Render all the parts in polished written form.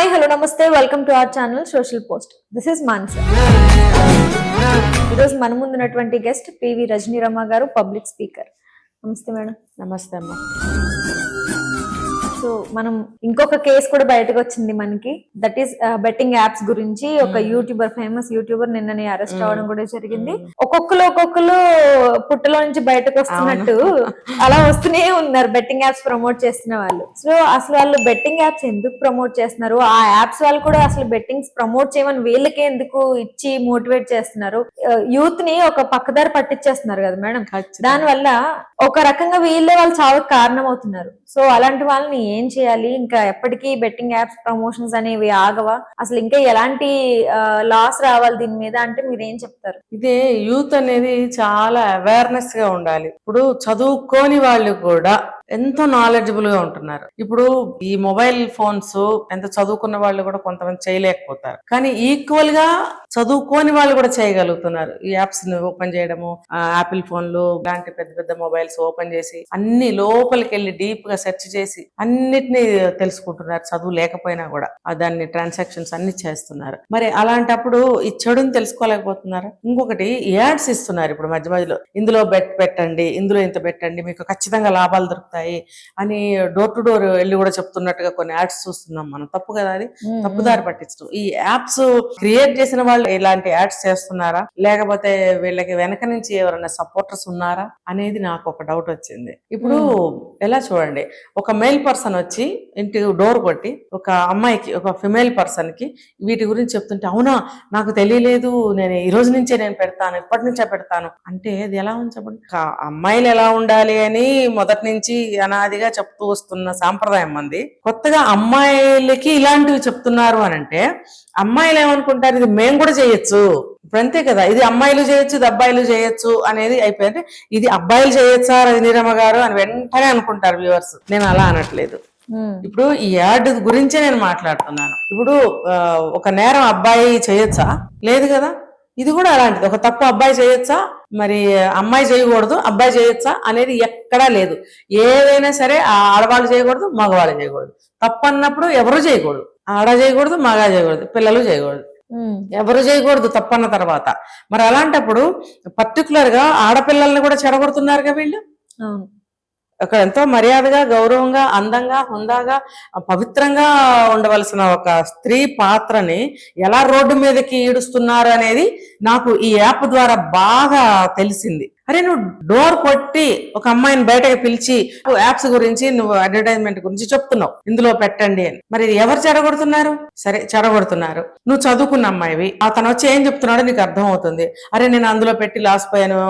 Hi hello నమస్తే welcome to our channel social post. This is మాన్స. ఈరోజు మన ముందున్నటువంటి గెస్ట్ పివి రజనీరమ గారు, పబ్లిక్ స్పీకర్. నమస్తే మేడం. నమస్తే అమ్మ. సో మనం ఇంకొక కేసు కూడా బయటకు వచ్చింది మనకి, దట్ ఈస్ బెట్టింగ్ యాప్స్ గురించి. ఒక యూట్యూబర్, ఫేమస్ యూట్యూబర్ నిన్ననే అరెస్ట్ అవ్వడం కూడా జరిగింది. ఒక్కొక్కరు పుట్టలో నుంచి బయటకు వస్తున్నట్టు అలా వస్తూనే ఉన్నారు బెట్టింగ్ యాప్స్ ప్రమోట్ చేస్తున్న వాళ్ళు. సో అసలు వాళ్ళు బెట్టింగ్ యాప్స్ ఎందుకు ప్రమోట్ చేస్తున్నారు, ఆ యాప్స్ వాళ్ళు కూడా అసలు బెట్టింగ్స్ ప్రమోట్ చేయమని వీళ్ళకే ఎందుకు ఇచ్చి మోటివేట్ చేస్తున్నారు, యూత్ ని ఒక పక్కదారి పట్టించేస్తున్నారు కదా మేడం. దాని వల్ల ఒక రకంగా వీళ్ళే వాళ్ళు చావుకి కారణం అవుతున్నారు. సో అలాంటి వాళ్ళని ఏం చేయాలి? ఇంకా ఎప్పటికీ బెట్టింగ్ యాప్స్ ప్రమోషన్స్ అనేవి ఆగవా? అసలు ఇంకా ఎలాంటి లాస్ రావాలి దీని మీద అంటే మీరు ఏం చెప్తారు? ఇదే యూత్ అనేది చాలా అవేర్నెస్ గా ఉండాలి. ఇప్పుడు చదువుకోని వాళ్ళు కూడా ఎంతో నాలెడ్జబుల్ గా ఉంటున్నారు. ఇప్పుడు ఈ మొబైల్ ఫోన్స్ ఎంత చదువుకున్న వాళ్ళు కూడా కొంతమంది చేయలేకపోతారు, కానీ ఈక్వల్ గా చదువుకోని వాళ్ళు కూడా చేయగలుగుతున్నారు. ఈ యాప్స్ ని ఓపెన్ చేయడము, యాపిల్ ఫోన్లు లాంటి పెద్ద పెద్ద మొబైల్స్ ఓపెన్ చేసి అన్ని లోపలికి వెళ్ళి డీప్ గా సెర్చ్ చేసి అన్నిటినీ తెలుసుకుంటున్నారు, చదువు లేకపోయినా కూడా దాన్ని ట్రాన్సాక్షన్స్ అన్ని చేస్తున్నారు. మరి అలాంటప్పుడు ఈ చెడుని తెలుసుకోలేకపోతున్నారు. ఇంకొకటి యాడ్స్ ఇస్తున్నారు ఇప్పుడు మధ్య మధ్యలో, ఇందులో పెట్టండి, ఇందులో ఇంత పెట్టండి, మీకు ఖచ్చితంగా లాభాలు దొరుకుతాయి అని డోర్ టు డోర్ వెళ్ళి కూడా చెప్తున్నట్టుగా కొన్ని యాడ్స్ చూస్తున్నాం మనం. తప్పు కదా, అది తప్పుదారి పట్టించడం. ఈ యాప్స్ క్రియేట్ చేసిన వాళ్ళు ఇలాంటి యాడ్స్ చేస్తున్నారా, లేకపోతే వీళ్ళకి వెనక నుంచి ఎవరైనా సపోర్టర్స్ ఉన్నారా అనేది నాకు ఒక డౌట్ వచ్చింది. ఇప్పుడు ఎలా చూడండి, ఒక మేల్ పర్సన్ వచ్చి ఇంటి డోర్ కొట్టి ఒక అమ్మాయికి, ఒక ఫిమేల్ పర్సన్ కి వీటి గురించి చెప్తుంటే, అవునా నాకు తెలియలేదు, నేను ఈ రోజు నుంచే నేను పెడతాను, ఇప్పటి నుంచే పెడతాను అంటే అది ఎలా ఉంది చెప్పండి. అమ్మాయిలు ఎలా ఉండాలి అని మొదటి నుంచి అనాదిగా చెప్తూ వస్తున్న సాంప్రదాయం మంది, కొత్తగా అమ్మాయిలకి ఇలాంటివి చెప్తున్నారు అని అంటే అమ్మాయిలు ఏమనుకుంటారు, ఇది మేము కూడా చేయొచ్చు. ఇప్పుడు అంతే కదా, ఇది అమ్మాయిలు చేయొచ్చు, ఇది అబ్బాయిలు చేయొచ్చు అనేది అయిపోయింది. ఇది అబ్బాయిలు చేయొచ్చా రజనీరమ గారు అని వెంటనే అనుకుంటారు వ్యూవర్స్. నేను అలా అనట్లేదు. ఇప్పుడు ఈ యాడ్ గురించే నేను మాట్లాడుతున్నాను. ఇప్పుడు ఒక నేరం అబ్బాయి చేయొచ్చా? లేదు కదా. ఇది కూడా అలాంటిది. ఒక తప్పు అబ్బాయి చేయొచ్చా, మరి అమ్మాయి చేయకూడదు, అబ్బాయి చేయొచ్చా అనేది ఎక్కడా లేదు. ఏదైనా సరే ఆడవాళ్ళు చేయకూడదు, మగవాళ్ళు చేయకూడదు. తప్పు అన్నప్పుడు ఎవరు చేయకూడదు, ఆడ చేయకూడదు, మగ చేయకూడదు, పిల్లలు చేయకూడదు, ఎవరు చేయకూడదు తప్పన్న తర్వాత. మరి అలాంటప్పుడు పర్టికులర్ గా ఆడపిల్లల్ని కూడా చెడగొడుతున్నారుగా వీళ్ళు. అక్కడ ఎంతో మర్యాదగా, గౌరవంగా, అందంగా, హుందాగా, పవిత్రంగా ఉండవలసిన ఒక స్త్రీ పాత్రని ఎలా రోడ్డు మీదకి ఈడుస్తున్నారు అనేది నాకు ఈ యాప్ ద్వారా బాగా తెలిసింది. అరే నువ్వు డోర్ కొట్టి ఒక అమ్మాయిని బయటకు పిలిచి యాప్స్ గురించి, నువ్వు అడ్వర్టైజ్మెంట్ గురించి చెప్తున్నావు, ఇందులో పెట్టండి అని. మరి ఎవరు చెడగొడుతున్నారు? సరే చెడగొడుతున్నారు, నువ్వు చదువుకున్న అమ్మాయివి, అతను వచ్చి ఏం చెప్తున్నాడో నీకు అర్థం అవుతుంది. అరే నేను అందులో పెట్టి లాస్ పోయాను,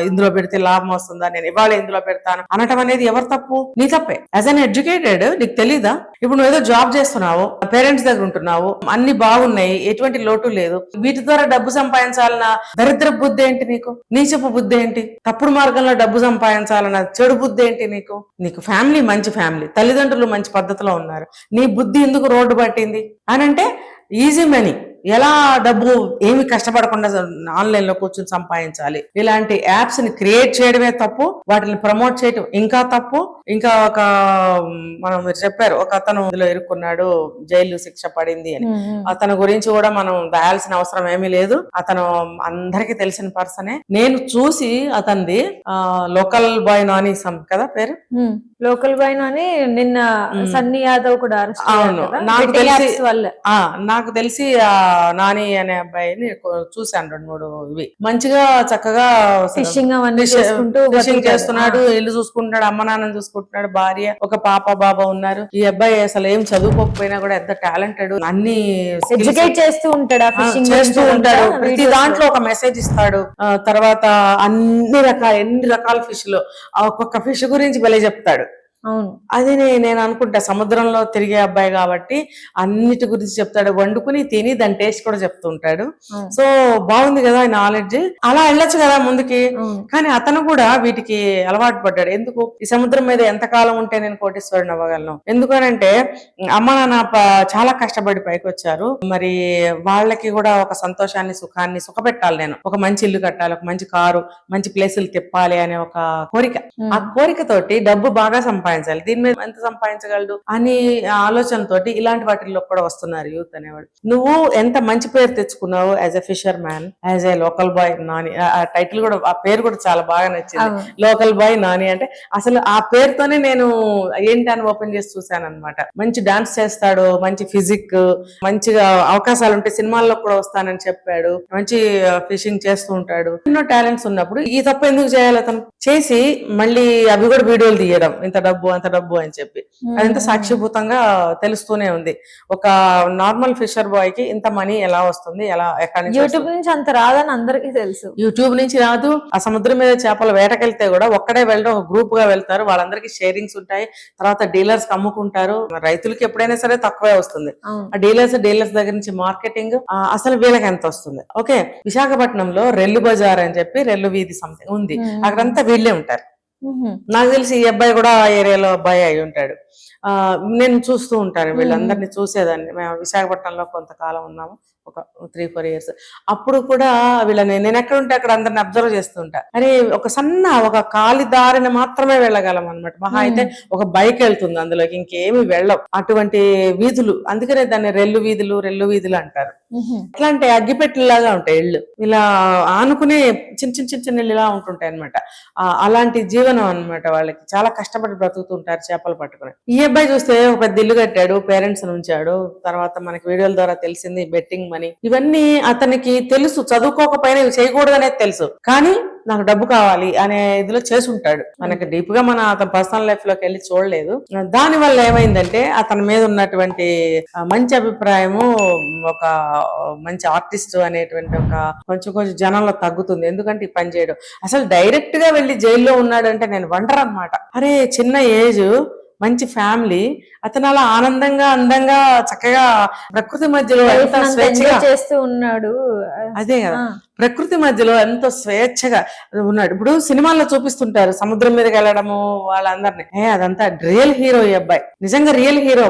ఇందులో పెడితే లాభం వస్తుందా, నేను ఇవాళ ఇందులో పెడతాను అనటం అనేది ఎవరు తప్పు? నీ తప్పే. యాజ్ అన్ ఎడ్యుకేటెడ్ నీకు తెలీదా? ఇప్పుడు నువ్వు ఏదో జాబ్ చేస్తున్నావు, పేరెంట్స్ దగ్గర ఉంటున్నావు, అన్ని బాగున్నాయి, ఎటువంటి లోటు లేదు, వీటి ద్వారా డబ్బు సంపాదించాలన్న దరిద్ర బుద్ధి ఏంటి నీకు? నీచపు బుద్ధి ఏంటి? తప్పుడు మార్గంలో డబ్బు సంపాదించాలన్న చెడు బుద్ధి ఏంటి నీకు? నీకు ఫ్యామిలీ మంచి ఫ్యామిలీ, తల్లిదండ్రులు మంచి పద్ధతిలో ఉన్నారు, నీ బుద్ధి ఎందుకు రోడ్డు పట్టింది అని అంటే ఈజీ మనీ, ఎలా డబ్బు ఏమి కష్టపడకుండా ఆన్లైన్ లో కూర్చొని సంపాదించాలి. ఇలాంటి యాప్స్ ని క్రియేట్ చేయడమే తప్పు, వాటిని ప్రమోట్ చేయడం ఇంకా తప్పు. ఇంకా ఒక మీరు చెప్పారు, ఒక అతను ఇందులో ఇరుక్కున్నాడు, జైలు శిక్ష పడింది అని. అతని గురించి కూడా మనం దాయాల్సిన అవసరం ఏమీ లేదు. అతను అందరికి తెలిసిన పర్సనే. నేను చూసి అతనిది లోకల్ బాయ్ నాని కదా పేరు, లోకల్ బాయ్ నాని, నిన్న సన్నీ యాదవ్ కూడా. అవును, నాకు తెలిసి నాని అనే అబ్బాయిని చూశాను 2-3 ఇవి. మంచిగా చక్కగా ఫిషింగ్ చేస్తున్నాడు, ఇల్లు చూసుకుంటున్నాడు, అమ్మ నాన్నని చూసుకుంటున్నాడు, భార్య, ఒక పాప బాబా ఉన్నారు. ఈ అబ్బాయి అసలు ఏం చదువుకోకపోయినా కూడా ఎంత టాలెంటెడ్, అన్ని ఎడ్యుకేట్ చేస్తూ ఉంటాడు, ప్రతి దాంట్లో ఒక మెసేజ్ ఇస్తాడు. తర్వాత ఎన్ని రకాల ఫిష్ లో ఒక్కొక్క ఫిష్ గురించి భలే చెప్తాడు. అవును, అది నేను అనుకుంటా, సముద్రంలో తిరిగే అబ్బాయి కాబట్టి అన్నిటి గురించి చెప్తాడు, వండుకుని తిని దాని టేస్ట్ కూడా చెప్తూ ఉంటాడు. సో బాగుంది కదా నాలెడ్జ్, అలా వెళ్ళొచ్చు కదా ముందుకి. కానీ అతను కూడా వీటికి అలవాటు పడ్డాడు. ఎందుకు? ఈ సముద్రం మీద ఎంతకాలం ఉంటే నేను కోటీశ్వరుని అవ్వగలను? ఎందుకనంటే అమ్మ నాన్న చాలా కష్టపడి పైకి వచ్చారు, మరి వాళ్ళకి కూడా ఒక సంతోషాన్ని, సుఖాన్ని సుఖపెట్టాలి, నేను ఒక మంచి ఇల్లు కట్టాలి, ఒక మంచి కారు, మంచి ప్లేసులు తిప్పాలి అనే ఒక కోరిక. ఆ కోరికతోటి డబ్బు బాగా సంపాదించాలి. సంపాదించాలి, దీని మీద ఎంత సంపాదించగలడు అని ఆలోచనతోటి ఇలాంటి వాటిల్లో కూడా వస్తున్నారు యూత్ అనేవాడు. నువ్వు ఎంత మంచి పేరు తెచ్చుకున్నావు as a fisherman, as a local boy Nani. ఆ టైటిల్ కూడా, ఆ పేరు కూడా చాలా బాగా నచ్చింది, లోకల్ బాయ్ నాని. అంటే అసలు ఆ పేరుతోనే నేను ఏంటి అని ఓపెన్ చేసి చూసాను అనమాట. మంచి డాన్స్ చేస్తాడు, మంచి ఫిజిక్, మంచిగా అవకాశాలు ఉంటే సినిమాల్లో కూడా వస్తానని చెప్పాడు, మంచి ఫిషింగ్ చేస్తూ ఉంటాడు. ఎన్నో టాలెంట్స్ ఉన్నప్పుడు ఈ తప్పు ఎందుకు చేయాలి అతను? చేసి మళ్ళీ అవి కూడా వీడియోలు తీయడం, ఇంత డబ్బు అంత డబ్బు అని చెప్పి, అదంతా సాక్షిభూతంగా తెలుస్తూనే ఉంది. ఒక నార్మల్ ఫిషర్ బాయ్ కి ఇంత మనీ ఎలా వస్తుంది, ఎలా ఎక్కడి నుంచి యూట్యూబ్ నుంచి అంత రాదని అందరికీ తెలుసు. యూట్యూబ్ నుంచి రాదు. ఆ సముద్రం మీద చేపల వేటకెళ్తే కూడా ఒక్కడే వెళ్ళడం, ఒక గ్రూప్ గా వెళ్తారు, వాళ్ళందరికీ షేరింగ్స్ ఉంటాయి. తర్వాత డీలర్స్ అమ్ముకుంటారు. రైతులకి ఎప్పుడైనా సరే తక్కువే వస్తుంది. ఆ డీలర్స్ దగ్గర నుంచి మార్కెటింగ్, అసలు వీళ్ళకి ఎంత వస్తుంది. ఓకే, విశాఖపట్నంలో రెల్లు బజార్ అని చెప్పి రెల్లు వీధి సంథింగ్ ఉంది, అక్కడంతా వీళ్ళే ఉంటారు. నాకు తెలిసి ఈ అబ్బాయి కూడా ఆ ఏరియాలో అబ్బాయి అయి ఉంటాడు. నేను చూస్తూ ఉంటాను, వీళ్ళందరినీ చూసేదాన్ని. మేము విశాఖపట్నంలో కొంతకాలం ఉన్నాము, ఒక 3-4 years. అప్పుడు కూడా వీళ్ళని నేను ఎక్కడ ఉంటే అక్కడ అందరిని అబ్జర్వ్ చేస్తూ ఉంటా. అరే ఒక ఒక కాలి దారిని మాత్రమే వెళ్ళగలం అనమాట. మహా అయితే ఒక బైక్ వెళ్తుంది, అందులోకి ఇంకేమి వెళ్ళవు. అటువంటి వీధులు, అందుకనే దాన్ని రెల్లు వీధులు అంటారు. ఎట్లా అంటే అగ్గిపెట్టెలాగా ఉంటాయి ఇళ్ళు, ఇలా ఆనుకునే చిన్న ఇళ్ళు ఇలా ఉంటుంటాయి అనమాట. అలాంటి జీవనం అనమాట వాళ్ళకి. చాలా కష్టపడి బ్రతుకుతుంటారు చేపలు పట్టుకుని. ఈ అబ్బాయి చూస్తే ఒక పెద్ద ఇల్లు కట్టాడు, పేరెంట్స్ ఉంచాడు. తర్వాత మనకి వీడియోల ద్వారా తెలిసింది బెట్టింగ్ మనీ, ఇవన్నీ అతనికి తెలుసు. చదువుకోకపోయినా ఇవి చేయకూడదనేది తెలుసు, కానీ నాకు డబ్బు కావాలి అనే ఇదిలో చేసుంటాడు. మనకి డీప్ గా మన అతని పర్సనల్ లైఫ్ లోకి వెళ్ళి చూడలేదు. దాని వల్ల ఏమైందంటే అతని మీద ఉన్నటువంటి మంచి అభిప్రాయము, ఒక మంచి ఆర్టిస్ట్ అనేటువంటి ఒక కొంచెం జనంలో తగ్గుతుంది. ఎందుకంటే ఈ పని చేయడం, అసలు డైరెక్ట్ గా వెళ్ళి జైల్లో ఉన్నాడంటే నేను వండర్ అనమాట. అరే చిన్న ఏజ్, మంచి ఫ్యామిలీ, అతను అలా ఆనందంగా అందంగా చక్కగా ప్రకృతి మధ్యలో ఎంత స్వేచ్ఛగా చేస్తూ ఉన్నాడు. అదే కదా, ప్రకృతి మధ్యలో ఎంతో స్వేచ్ఛగా ఉన్నాడు. ఇప్పుడు సినిమాల్లో చూపిస్తుంటారు సముద్రం మీదకి వెళ్ళడము వాళ్ళందరినీ, అదంతా రియల్ హీరో ఈ అబ్బాయి, నిజంగా real hero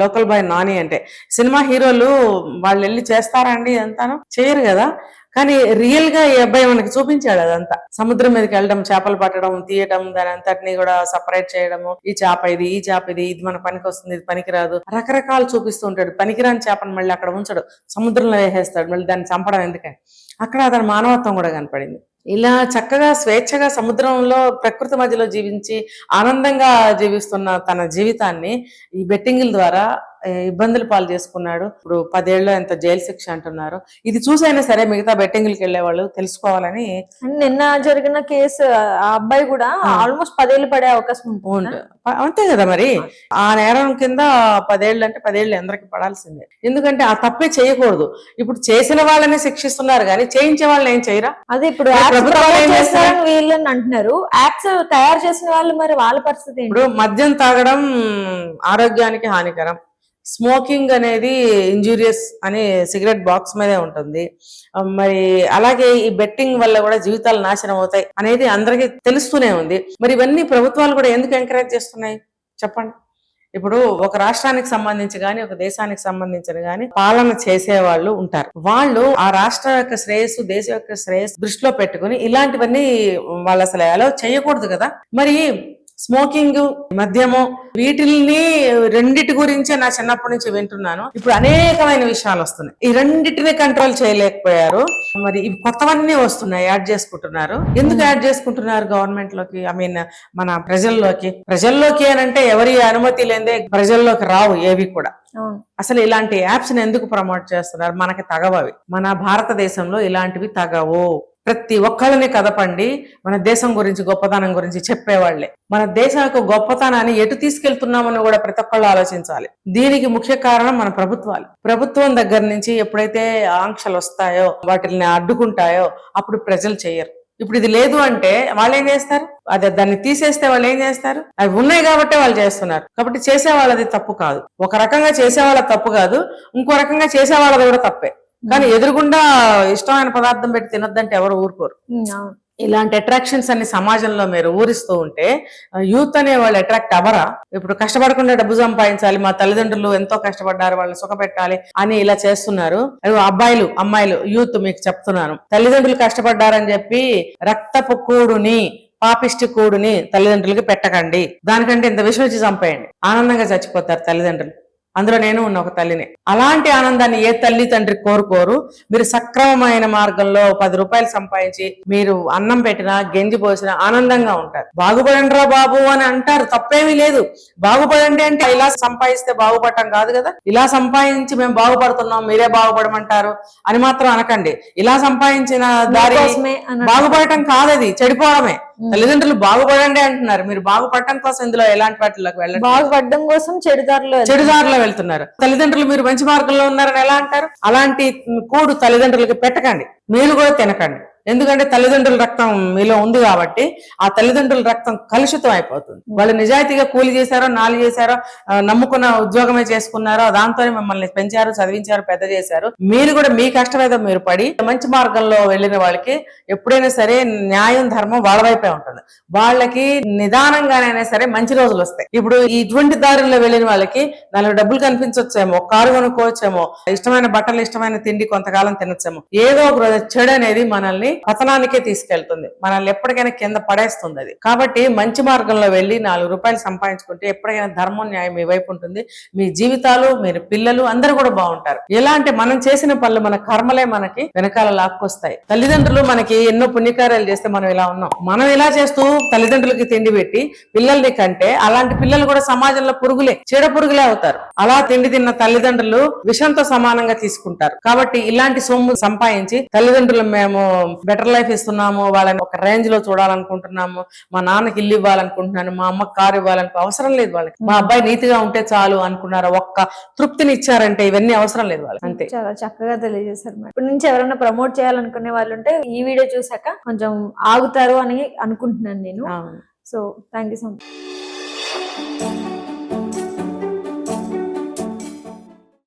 local boy Nani అంటే. సినిమా హీరోలు వాళ్ళు వెళ్ళి చేస్తారండి అంతాను, చేయరు కదా. కానీ రియల్ గా ఈ అబ్బాయి మనకి చూపించాడు అదంతా. సముద్రం మీదకి వెళ్ళడం, చేపలు పట్టడం, తీయడం, దాని అంతటినీ కూడా సపరేట్ చేయడము. ఈ చేప ఇది, ఈ చేప ఇది, ఇది మన పనికి వస్తుంది, ఇది పనికిరాదు, రకరకాలు చూపిస్తూ ఉంటాడు. పనికిరాని చేపను మళ్ళీ అక్కడ ఉంచడు, సముద్రంలో వేసేస్తాడు. మళ్ళీ దాన్ని చంపడం ఎందుకని, అక్కడ అతని మానవత్వం కూడా కనపడింది. ఇలా చక్కగా స్వేచ్ఛగా సముద్రంలో ప్రకృతి మధ్యలో జీవించి ఆనందంగా జీవిస్తున్న తన జీవితాన్ని ఈ బెట్టింగుల ద్వారా ఇబ్బందులు పాలు చేసుకున్నాడు. ఇప్పుడు 10 ఏళ్ళు ఎంత జైలు శిక్ష అంటున్నారు. ఇది చూసైనా సరే మిగతా బెట్టింగులకి వెళ్లే వాళ్ళు తెలుసుకోవాలని. నిన్న జరిగిన కేసు, ఆ అబ్బాయి కూడా ఆల్మోస్ట్ 10 ఏళ్ళు పడే అవకాశం ఉంటుంది. అంతే కదా, మరి ఆ నేరం కింద 10 ఏళ్ళు అంటే 10 ఏళ్ళు అందరికి పడాల్సిందే. ఎందుకంటే ఆ తప్పే చేయకూడదు. ఇప్పుడు చేసిన వాళ్ళని శిక్షిస్తున్నారు కానీ చేయించే వాళ్ళని ఏం చేయరా? అదే ఇప్పుడు వీళ్ళని అంటున్నారు, యాప్స్ తయారు చేసిన వాళ్ళు, మరి వాళ్ళ పరిస్థితి ఏంటి? ఇప్పుడు మద్యం తాగడం ఆరోగ్యానికి హానికరం, స్మోకింగ్ అనేది ఇంజూరియస్ అని సిగరెట్ బాక్స్ మీదే ఉంటుంది. మరి అలాగే ఈ బెట్టింగ్ వల్ల కూడా జీవితాలు నాశనం అవుతాయి అనేది అందరికీ తెలుస్తూనే ఉంది. మరి ఇవన్నీ ప్రభుత్వాలు కూడా ఎందుకు ఎంకరేజ్ చేస్తున్నాయి చెప్పండి? ఇప్పుడు ఒక రాష్ట్రానికి సంబంధించి గాని, ఒక దేశానికి సంబంధించిన గాని పాలన చేసే వాళ్ళు ఉంటారు. వాళ్ళు ఆ రాష్ట్ర యొక్క శ్రేయస్సు, దేశం యొక్క శ్రేయస్సు దృష్టిలో పెట్టుకుని ఇలాంటివన్నీ వాళ్ళు అసలు అలౌ చేయకూడదు కదా. మరి స్మోకింగ్, మద్యము, వీటిల్ని రెండిటి గురించే నా చిన్నప్పటి నుంచి వింటున్నాను. ఇప్పుడు అనేకమైన విషయాలు వస్తున్నాయి, ఈ రెండింటిని కంట్రోల్ చేయలేకపోయారు. మరి ఇవి కొత్తవన్నీ వస్తున్నాయి, యాడ్ చేసుకుంటున్నారు. ఎందుకు యాడ్ చేసుకుంటున్నారు గవర్నమెంట్ లోకి, ఐ మీన్ మన ప్రజల్లోకి అని అంటే ఎవరి అనుమతి లేదే ప్రజల్లోకి రావు ఏవి కూడా. అసలు ఇలాంటి యాప్స్ ని ఎందుకు ప్రమోట్ చేస్తున్నారు? మనకి తగవవి. మన భారతదేశంలో ఇలాంటివి తగవు. ప్రతి ఒక్కళ్ళని కదపండి, మన దేశం గురించి, గొప్పతనం గురించి చెప్పేవాళ్లే. మన దేశం యొక్క గొప్పతనాన్ని ఎటు తీసుకెళ్తున్నామని కూడా ప్రతి ఒక్కళ్ళు ఆలోచించాలి. దీనికి ముఖ్య కారణం మన ప్రభుత్వాలు. ప్రభుత్వం దగ్గర నుంచి ఎప్పుడైతే ఆంక్షలు వస్తాయో, వాటిని అడ్డుకుంటాయో, అప్పుడు ప్రజలు చెయ్యరు. ఇప్పుడు ఇది లేదు అంటే వాళ్ళు ఏం చేస్తారు? దాన్ని తీసేస్తే వాళ్ళు ఏం చేస్తారు? అవి ఉన్నాయి కాబట్టి వాళ్ళు చేస్తున్నారు. కాబట్టి చేసే వాళ్ళది తప్పు కాదు. ఒక రకంగా చేసే వాళ్ళ తప్పు కాదు, ఇంకో రకంగా చేసే వాళ్ళది కూడా తప్పే. కానీ ఎదురుగుండా ఇష్టమైన పదార్థం పెట్టి తినొద్దంటే ఎవరు ఊరుకోరు. ఇలాంటి అట్రాక్షన్స్ అన్ని సమాజంలో మీరు ఊరిస్తూ ఉంటే యూత్ అనే వాళ్ళు అట్రాక్ట్ అవ్వరా? ఇప్పుడు కష్టపడకుండా డబ్బు సంపాదించాలి, మా తల్లిదండ్రులు ఎంతో కష్టపడ్డారు, వాళ్ళని సుఖపెట్టాలి అని ఇలా చేస్తున్నారు. అబ్బాయిలు, అమ్మాయిలు, యూత్ మీకు చెప్తున్నాను, తల్లిదండ్రులు కష్టపడ్డారని చెప్పి రక్తపు కూడుని పాపిష్టి కూడుని తల్లిదండ్రులకి పెట్టకండి, దానికంటే ఇంత విషయం వచ్చి చంపేయండి, ఆనందంగా చచ్చిపోతారు తల్లిదండ్రులు. అందులో నేను ఉన్న ఒక తల్లిని. అలాంటి ఆనందాన్ని ఏ తల్లి తండ్రి కోరుకోరు. మీరు సక్రమమైన మార్గంలో 10 రూపాయలు సంపాదించి మీరు అన్నం పెట్టినా గెంజి పోసినా ఆనందంగా ఉంటారు. బాగుపడండి రా బాబు అని అంటారు, తప్పేమీ లేదు. బాగుపడండి అంటే ఇలా సంపాదిస్తే బాగుపడటం కాదు కదా. ఇలా సంపాదించి మేము బాగుపడుతున్నాం మీరే బాగుపడమంటారు అని మాత్రం అనకండి. ఇలా సంపాదించిన దారి బాగుపడటం కాదది, చెడిపోవడమే. తల్లిదండ్రులు బాగుపడండి అంటున్నారు, మీరు బాగుపడటం కోసం ఇందులో ఎలాంటి వాటిలోకి వెళ్ళండి. బాగుపడడం కోసం చెడుదారిలో వెళ్తున్నారు. తల్లిదండ్రులు మీరు మంచి మార్గంలో ఉన్నారని ఎలా అంటారు? అలాంటి కూడు తల్లిదండ్రులకి పెట్టకండి, మీరు కూడా తినకండి. ఎందుకంటే తల్లిదండ్రుల రక్తం మీలో ఉంది కాబట్టి ఆ తల్లిదండ్రుల రక్తం కలుషితం అయిపోతుంది. వాళ్ళు నిజాయితీగా కూలి చేశారో నాలి చేశారో నమ్ముకున్న ఉద్యోగమే చేసుకున్నారో దాంతోనే మిమ్మల్ని పెంచారు, చదివించారు, పెద్ద చేశారు. మీరు కూడా మీ కష్టమేదో మీరు పడి మంచి మార్గంలో వెళ్ళిన వాళ్ళకి ఎప్పుడైనా సరే న్యాయం ధర్మం వాళ్ళ వైపే ఉంటుంది. వాళ్ళకి నిదానంగానైనా సరే మంచి రోజులు వస్తాయి. ఇప్పుడు ఇటువంటి దారుల్లో వెళ్ళిన వాళ్ళకి 4 డబ్బులు కనిపించొచ్చేమో, కారు కొనుక్కోవచ్చేమో, ఇష్టమైన బట్టలు ఇష్టమైన తిండి కొంతకాలం తినొచ్చేమో, ఏదో ఒక చెడు అనేది మనల్ని పతనానికే తీసుకెళ్తుంది, మనల్ని ఎప్పటికైనా కింద పడేస్తుంది అది. కాబట్టి మంచి మార్గంలో వెళ్ళి 4 రూపాయలు సంపాదించుకుంటే ఎప్పటికైనా ధర్మం న్యాయం మీ వైపు ఉంటుంది. మీ జీవితాలు, మీరు పిల్లలు అందరూ కూడా బాగుంటారు. ఎలా అంటే మనం చేసిన పనులు మన కర్మలే మనకి వెనకాల లాక్కొస్తాయి. తల్లిదండ్రులు మనకి ఎన్నో పుణ్యకార్యాలు చేస్తే మనం ఇలా ఉన్నాం. మనం ఇలా చేస్తూ తల్లిదండ్రులకి తిండి పెట్టి పిల్లల్ని కంటే అలాంటి పిల్లలు కూడా సమాజంలో పురుగులే, చీడ పురుగులే అవుతారు. అలా తిండి తిన్న తల్లిదండ్రులు విషంతో సమానంగా తీసుకుంటారు. కాబట్టి ఇలాంటి సొమ్ము సంపాదించి తల్లిదండ్రులు మేము బెటర్ లైఫ్ ఇస్తున్నాము, వాళ్ళని ఒక రేంజ్ లో చూడాలనుకుంటున్నాము, మా నాన్నకి ఇల్లు ఇవ్వాలనుకుంటున్నాను, మా అమ్మకి కారు ఇవ్వాలనుకో అవసరం లేదు వాళ్ళకి. మా అబ్బాయి నీతిగా ఉంటే చాలు అనుకున్నారు, ఒక్క తృప్తిని ఇచ్చారంటే ఇవన్నీ అవసరం లేదు వాళ్ళకి. అంతే. చాలా చక్కగా తెలియజేశారు మేడం. ఇప్పటి నుంచి ఎవరైనా ప్రమోట్ చేయాలనుకునే వాళ్ళు ఉంటే ఈ వీడియో చూసాక కొంచెం ఆగుతారు అని అనుకుంటున్నాను నేను. So thank you so much.